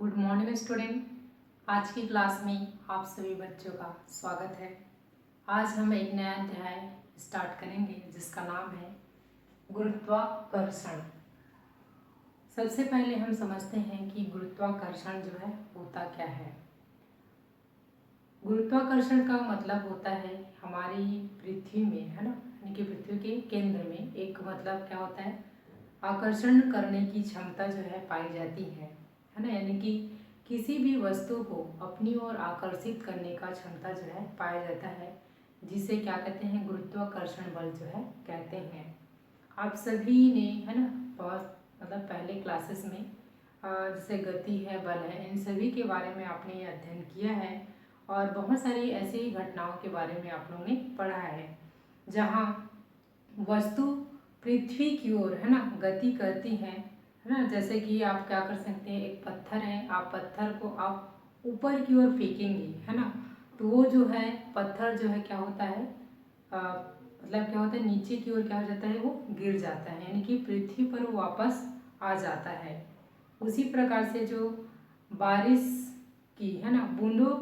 Good morning student. आज की class में आप सभी बच्चों का स्वागत है। आज हम एक नया अध्याय स्टार्ट करेंगे जिसका नाम है गुरुत्वाकर्षण। सबसे पहले हम समझते हैं कि गुरुत्वाकर्षण जो है होता क्या है। गुरुत्वाकर्षण का मतलब होता है हमारी पृथ्वी में, है ना, यानी कि पृथ्वी के केंद्र में एक मतलब क्या होता है, आकर्षण करने की क्षमता जो है पाई जाती है ना, यानी कि किसी भी वस्तु को अपनी ओर आकर्षित करने का क्षमता जो है पाया जाता है, जिसे क्या कहते हैं, गुरुत्वाकर्षण बल जो है कहते हैं। आप सभी ने, है ना, बहुत मतलब पहले क्लासेस में जैसे गति है, बल है, इन सभी के बारे में आपने अध्ययन किया है और बहुत सारी ऐसी घटनाओं के बारे में आप लोगों ने पढ़ा है जहाँ वस्तु पृथ्वी की ओर, है ना, गति करती है ना। जैसे कि आप क्या कर सकते हैं, एक पत्थर है, आप पत्थर को आप ऊपर की ओर फेंकेंगे, है ना, तो वो जो है पत्थर जो है क्या होता है, मतलब क्या होता है, नीचे की ओर क्या हो जाता है, वो गिर जाता है, यानी कि पृथ्वी पर वो वापस आ जाता है। उसी प्रकार से जो बारिश की, है ना, बूंदों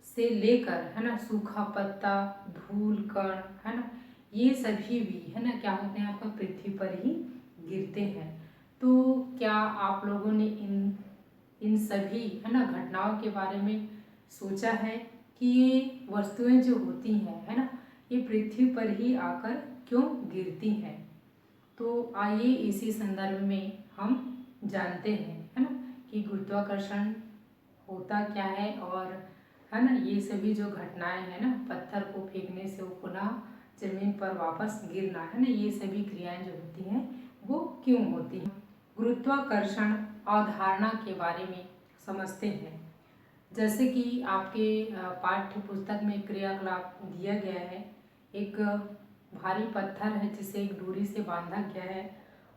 से लेकर, है ना, सूखा पत्ता, धूल कण, है ना, ये सभी भी, है ना, क्या होते हैं, आपका पृथ्वी पर ही गिरते हैं। तो क्या आप लोगों ने इन सभी, है ना, घटनाओं के बारे में सोचा है कि ये वस्तुएं जो होती हैं, है ना, ये पृथ्वी पर ही आकर क्यों गिरती हैं। तो आइए इसी संदर्भ में हम जानते हैं, है ना, कि गुरुत्वाकर्षण होता क्या है और, है ना, ये सभी जो घटनाएं हैं ना, पत्थर को फेंकने से वो पुनः जमीन पर वापस गिरना, है ना, ये सभी क्रियाएं जो होती हैं वो क्यों होती हैं। गुरुत्वाकर्षण अवधारणा के बारे में समझते हैं। जैसे कि आपके पाठ्य पुस्तक में क्रियाकलाप दिया गया है, एक भारी पत्थर है जिसे एक डोरी से बांधा गया है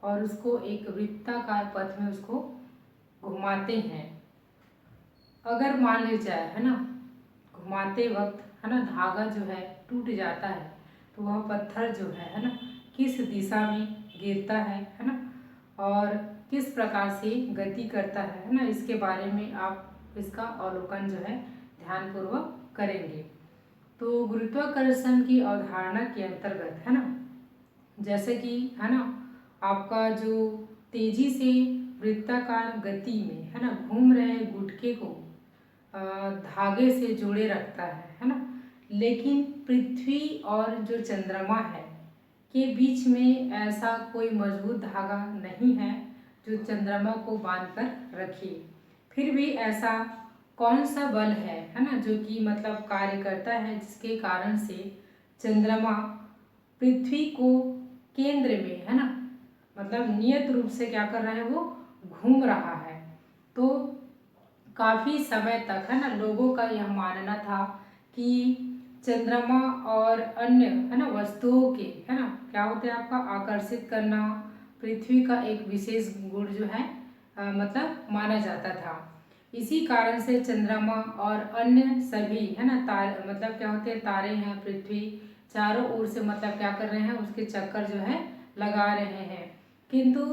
और उसको एक वृत्ताकार पथ में उसको घुमाते हैं। अगर मान ली जाए, है ना, घुमाते वक्त, है ना, धागा जो है टूट जाता है तो वह पत्थर जो है ना, किस दिशा में गिरता है ना, और किस प्रकार से गति करता है ना, इसके बारे में आप इसका अवलोकन जो है ध्यानपूर्वक करेंगे। तो गुरुत्वाकर्षण की अवधारणा के अंतर्गत, है ना, जैसे कि, है ना, आपका जो तेजी से वृत्ताकार गति में, है ना, घूम रहे गुटके को धागे से जोड़े रखता है ना, लेकिन पृथ्वी और जो चंद्रमा है के बीच में ऐसा कोई मजबूत धागा नहीं है जो चंद्रमा को बांध कर रखे। फिर भी ऐसा कौन सा बल है ना, जो कि मतलब कार्य करता है जिसके कारण से चंद्रमा पृथ्वी को केंद्र में, है ना, मतलब नियत रूप से क्या कर रहा है, वो घूम रहा है। तो काफ़ी समय तक, है ना, लोगों का यह मानना था कि चंद्रमा और अन्य, है ना, वस्तुओं के, है ना, क्या होते हैं, आपका आकर्षित करना पृथ्वी का एक विशेष गुण जो है मतलब माना जाता था। इसी कारण से चंद्रमा और अन्य सभी, है ना, तारे, मतलब क्या होते हैं, तारे हैं, पृथ्वी चारों ओर से मतलब क्या कर रहे हैं, उसके चक्कर जो है लगा रहे हैं। किंतु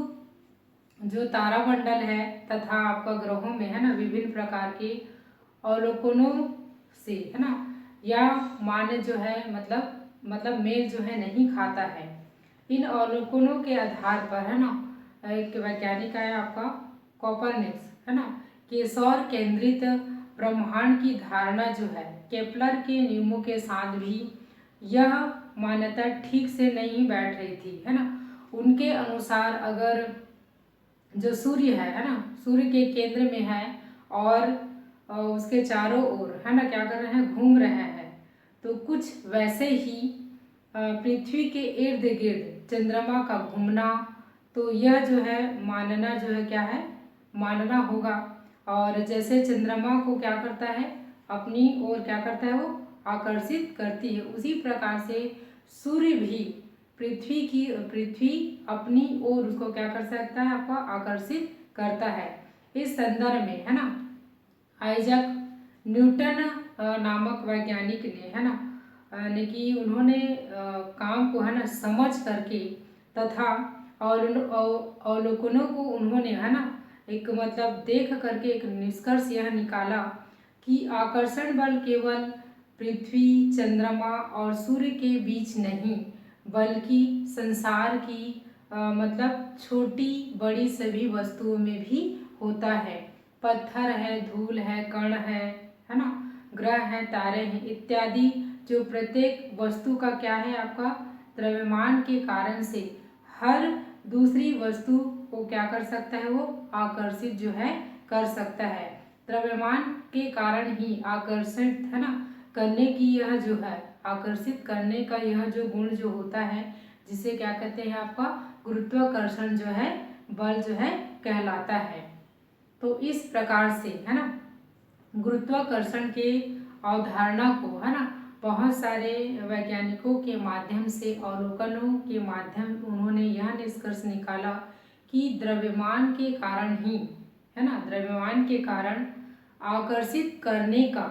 जो तारामंडल है तथा आपका ग्रहों में, है ना, विभिन्न प्रकार के अवलोकनों से, है ना, या मान जो है मतलब मेल जो है नहीं खाता है। इन अवलोकनों के आधार पर, है ना, एक वैज्ञानिक है आपका कोपरनिकस, है ना, कि सौर केंद्रित ब्रह्मांड की धारणा जो है केपलर के नियमों के साथ भी यह मान्यता ठीक से नहीं बैठ रही थी, है ना। उनके अनुसार अगर जो सूर्य है ना, सूर्य के केंद्र में है और उसके चारों ओर, है ना, क्या कर रहे हैं, घूम रहे हैं, तो कुछ वैसे ही पृथ्वी के इर्द गिर्द चंद्रमा का घूमना, तो यह जो है मानना जो है क्या है, मानना होगा। और जैसे चंद्रमा को क्या करता है, अपनी ओर क्या करता है, वो आकर्षित करती है, उसी प्रकार से सूर्य भी पृथ्वी अपनी ओर उसको क्या कर सकता है, आपको आकर्षित करता है। इस संदर्भ में, है ना, आइजैक न्यूटन नामक वैज्ञानिक ने, है ना, ने कि उन्होंने काम को, है ना, समझ करके तथा अवलोकनों को उन्होंने, है ना, एक मतलब देख करके एक निष्कर्ष यह निकाला कि आकर्षण बल केवल पृथ्वी, चंद्रमा और सूर्य के बीच नहीं, बल्कि संसार की मतलब छोटी बड़ी सभी वस्तुओं में भी होता है। पत्थर है, धूल है, कण है ना, ग्रह हैं, तारे हैं इत्यादि, जो प्रत्येक वस्तु का क्या है आपका द्रव्यमान के कारण से हर दूसरी वस्तु को क्या कर सकता है, वो आकर्षित जो है कर सकता है। द्रव्यमान के कारण ही आकर्षित है ना करने की यह जो है आकर्षित करने का यह जो गुण जो होता है, जिसे क्या कहते हैं आपका गुरुत्वाकर्षण जो है बल जो है कहलाता है। तो इस प्रकार से है ना गुरुत्वाकर्षण के अवधारणा को है ना बहुत सारे वैज्ञानिकों के माध्यम से अवलोकनों के माध्यम उन्होंने यह निष्कर्ष निकाला कि द्रव्यमान के कारण ही है ना द्रव्यमान के कारण आकर्षित करने का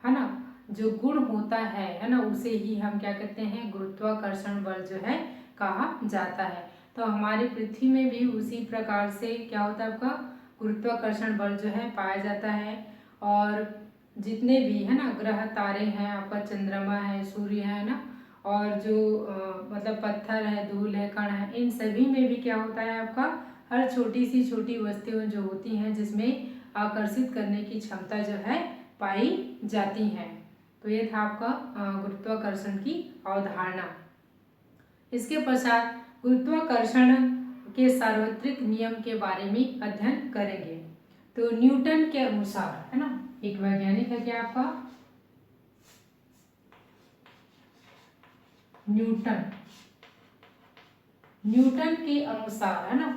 है ना जो गुण होता है ना उसे ही हम क्या कहते हैं गुरुत्वाकर्षण बल जो है कहा जाता है। तो हमारी पृथ्वी में भी उसी प्रकार से क्या होता है आपका गुरुत्वाकर्षण बल जो है पाया जाता है। और जितने भी है ना ग्रह तारे हैं, आपका चंद्रमा है, सूर्य है ना, और जो मतलब पत्थर है, धूल है, कण है, इन सभी में भी क्या होता है आपका हर छोटी सी छोटी वस्तुएं जो होती हैं जिसमें आकर्षित करने की क्षमता जो है पाई जाती हैं। तो ये था आपका गुरुत्वाकर्षण की अवधारणा। इसके पश्चात गुरुत्वाकर्षण के सार्वत्रिक नियम के बारे में अध्ययन करेंगे। तो न्यूटन के अनुसार है ना एक वैज्ञानिक है क्या आपका न्यूटन के अनुसार है ना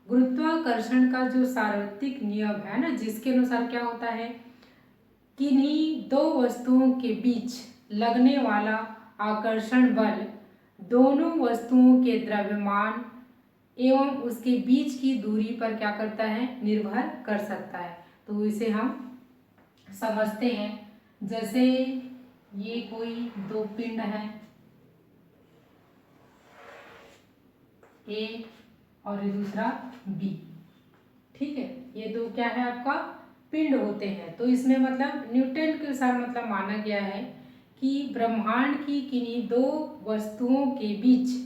गुरुत्वाकर्षण का जो सार्वत्रिक नियम है ना जिसके अनुसार क्या होता है किन्हीं दो वस्तुओं के बीच लगने वाला आकर्षण बल दोनों वस्तुओं के द्रव्यमान एवं उसके बीच की दूरी पर क्या करता है निर्भर कर सकता है। तो इसे हम समझते हैं, जैसे ये कोई दो पिंड है ए और ये दूसरा बी, ठीक है, ये दो क्या है आपका पिंड होते हैं। तो इसमें मतलब न्यूटन के अनुसार मतलब माना गया है कि ब्रह्मांड की किन्हीं दो वस्तुओं के बीच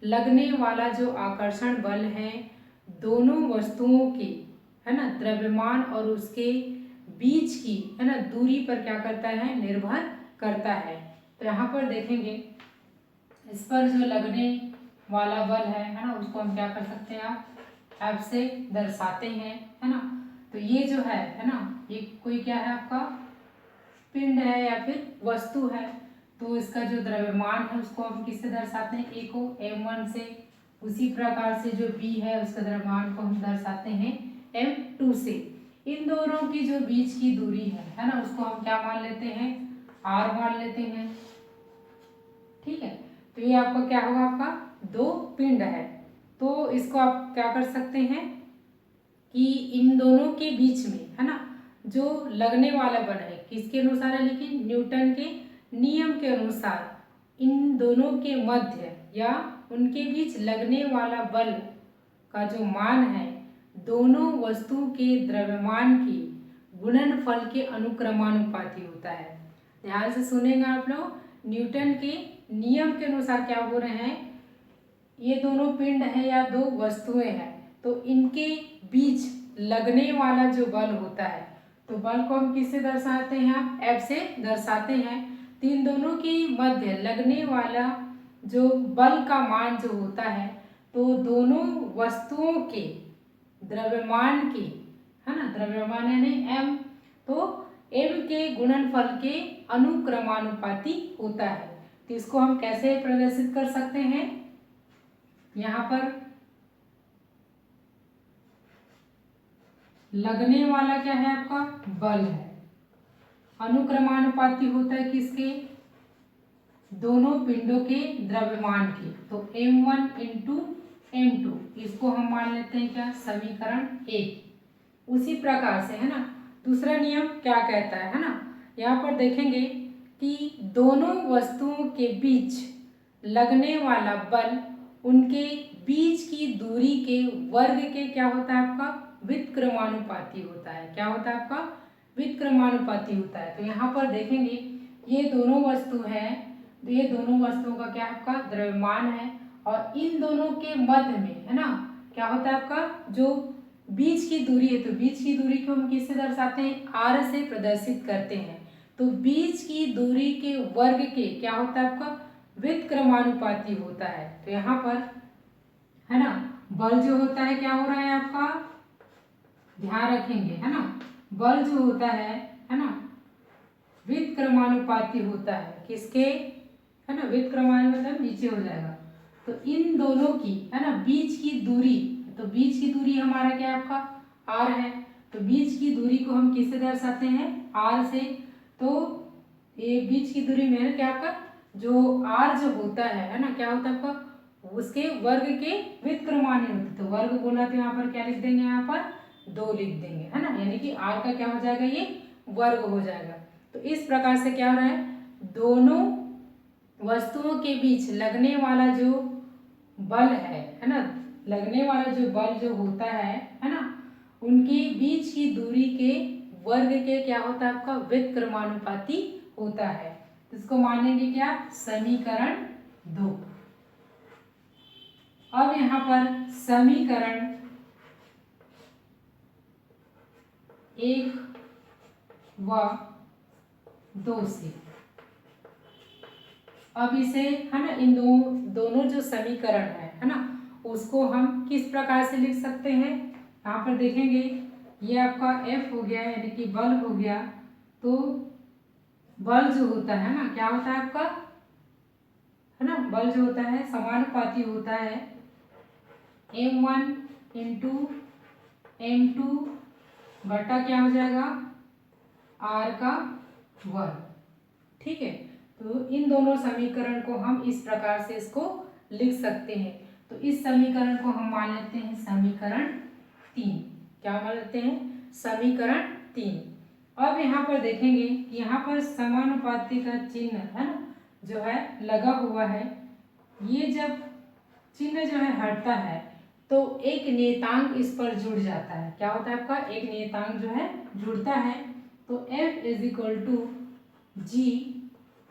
लगने वाला जो आकर्षण बल है दोनों वस्तुओं के है ना द्रव्यमान और उसके बीच की है ना दूरी पर क्या करता है निर्भर करता है। तो यहाँ पर देखेंगे इस पर जो लगने वाला बल है ना उसको हम क्या कर सकते हैं आप F से दर्शाते हैं है ना। तो ये जो है ना ये कोई क्या है आपका पिंड है या फिर वस्तु है। तो इसका जो द्रव्यमान है उसको हम किससे दर्शाते हैं, ए को m1 से, उसी प्रकार से जो b है उसका द्रव्यमान को हम दर्शाते हैं m2 से। इन दोनों की जो बीच की दूरी है ना उसको हम क्या मान लेते हैं r मान लेते हैं, ठीक है। तो ये आपका क्या होगा आपका दो पिंड है। तो इसको आप क्या कर सकते हैं कि इन दोनों के बीच में है ना जो लगने वाला बल है किसके अनुसार है, लेकिन न्यूटन के नियम के अनुसार इन दोनों के मध्य या उनके बीच लगने वाला बल का जो मान है दोनों वस्तु के द्रव्यमान की गुणनफल के अनुक्रमानुपाती होता है। ध्यान से सुनेगा आप लोग, न्यूटन के नियम के अनुसार क्या हो रहे हैं, ये दोनों पिंड है या दो वस्तुएं हैं तो इनके बीच लगने वाला जो बल होता है तो बल को हम किससे दर्शाते हैं, आप F से दर्शाते हैं। तो इन दोनों के मध्य लगने वाला जो बल का मान जो होता है तो दोनों वस्तुओं के द्रव्यमान के है ना द्रव्यमान यानी m, तो m के गुणनफल के अनुक्रमानुपाती होता है। तो इसको हम कैसे प्रदर्शित कर सकते हैं, यहाँ पर लगने वाला क्या है आपका बल है, अनुक्रमानुपाती होता है किसके, दोनों पिंडों के द्रव्यमान के। तो m1 इंटू m2 इसको हम मान लेते हैं क्या समीकरण 1। उसी प्रकार से है ना दूसरा नियम क्या कहता है ना, यहाँ पर देखेंगे कि दोनों वस्तुओं के बीच लगने वाला बल उनके बीच की दूरी के वर्ग के क्या होता है आपका व्युत्क्रमानुपाती होता है। क्या होता है आपका? व्युत्क्रमानुपाती होता है। तो यहाँ पर देखेंगे ये दोनों वस्तु है, तो ये दोनों वस्तुओं का क्या आपका द्रव्यमान है, और इन दोनों के मध्य में है ना क्या होता है आपका जो बीच की दूरी है, तो बीच की दूरी को हम किससे दर्शाते हैं? r से प्रदर्शित करते हैं। तो बीच की दूरी के वर्ग के क्या होता है आपका व्युत्क्रमानुपाती होता है। तो यहाँ पर है ना बल जो होता है क्या हो रहा है आपका, ध्यान रखेंगे है ना, बल जो होता है ना व्युत्क्रमानुपाती होता है किसके, है ना व्युत्क्रमानु मतलब नीचे हो जाएगा। तो इन दोनों की है ना बीच की दूरी, तो बीच की दूरी हमारा क्या है आपका r है। तो बीच की दूरी को हम किससे दर्शाते हैं? r से। तो ये बीच की दूरी में है क्या आपका जो r जो होता है ना क्या होता है आपका उसके वर्ग के व्युत्क्रमानुपाती होते। तो वर्ग बोला तो यहाँ पर क्या लिख देंगे, यहाँ पर 2 लिख देंगे है ना, यानी कि r का क्या हो जाएगा, ये वर्ग हो जाएगा। तो इस प्रकार से क्या हो रहा है, दोनों वस्तुओं के बीच लगने वाला जो बल है ना, लगने वाला जो बल जो होता है ना, उनके बीच की दूरी के वर्ग के क्या होता है आपका व्युत्क्रमानुपाती होता है। इसको मानेंगे क्या, समीकरण 2। अब यहाँ पर समीकरण 1 व 2 से अब इसे है ना इन दोनों जो समीकरण है ना उसको हम किस प्रकार से लिख सकते हैं। यहाँ पर देखेंगे ये आपका F हो गया यानी कि बल हो गया। तो बल जो होता है ना क्या होता है आपका, है ना बल जो होता है समानुपाती होता है m1 इंटू m2 बटा क्या हो जाएगा r का वर्ग। ठीक है, तो इन दोनों समीकरण को हम इस प्रकार से इसको लिख सकते हैं। तो इस समीकरण को हम मान लेते हैं समीकरण 3। क्या मान लेते हैं, समीकरण 3। अब यहाँ पर देखेंगे कि यहाँ पर समानुपाती का चिन्ह है ना जो है लगा हुआ है, ये जब चिन्ह जो है हटता है तो एक नियतांक इस पर जुड़ जाता है। क्या होता है आपका, एक नियतांक जो है जुड़ता है। तो F इज इक्वल टू जी,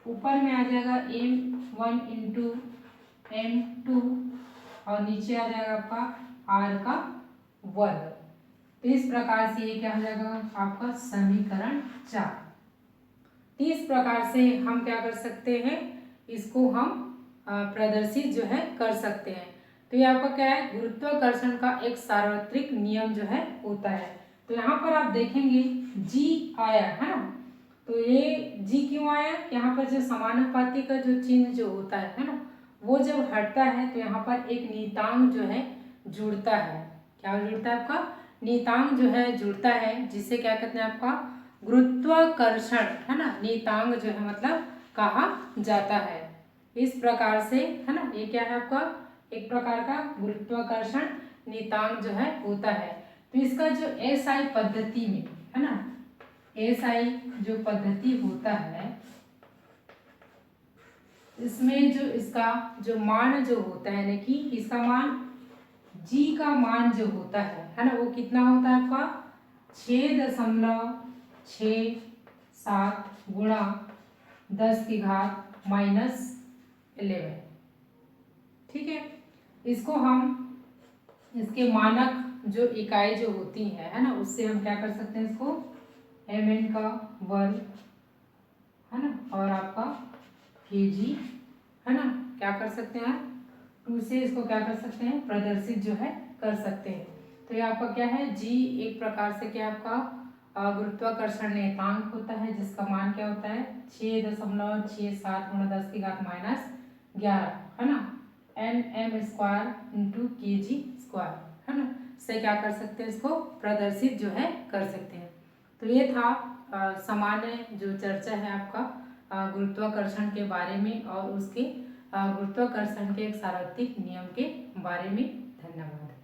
ऊपर में आ जाएगा m1 इंटू m2 और नीचे आ जाएगा आपका r का वर्ग। तो इस प्रकार से ये क्या हो जाएगा आपका समीकरण 4। तो इस प्रकार से हम क्या कर सकते हैं, इसको हम प्रदर्शित जो है कर सकते हैं। तो ये आपका क्या है, गुरुत्वाकर्षण का एक सार्वत्रिक नियम जो है होता है। तो यहाँ पर आप देखेंगे G आया है ना, तो ये G क्यों आया, यहाँ पर जो समानुपाती का जो चिन्ह जो होता है ना वो जब हटता है तो यहाँ पर एक नियतांक जो है जुड़ता है। क्या जुड़ता है आपका, नियतांक जो है जुड़ता है, जिसे क्या कहते हैं आपका गुरुत्वाकर्षण है ना नियतांक जो है मतलब कहा जाता है। इस प्रकार से है ना ये क्या है आपका एक प्रकार का गुरुत्वाकर्षण नियतांक जो है होता है। तो इसका जो SI पद्धति में है ना, SI जो पद्धति होता है इसमें जो इसका जो मान जो होता है ना कि इसका मान G का मान जो होता है ना वो कितना होता है आपका 6.67 गुणा 10⁻⁻11। ठीक है, इसको हम इसके मानक जो इकाई जो होती है ना उससे हम क्या कर सकते हैं, इसको mn का वर्ग है ना और आपका kg है ना क्या कर सकते हैं 2 से इसको क्या कर सकते हैं प्रदर्शित जो है कर सकते हैं। तो ये आपका क्या है g एक प्रकार से क्या आपका गुरुत्वाकर्षण नियतांक होता है जिसका मान क्या होता है 6.67 गुणा 10⁻11 है ना nm square into kg square है ना, से क्या कर सकते हैं इसको प्रदर्शित जो है कर सकते हैं। तो ये था सामान्य जो चर्चा है आपका गुरुत्वाकर्षण के बारे में और उसके गुरुत्वाकर्षण के एक सार्वत्रिक नियम के बारे में। धन्यवाद।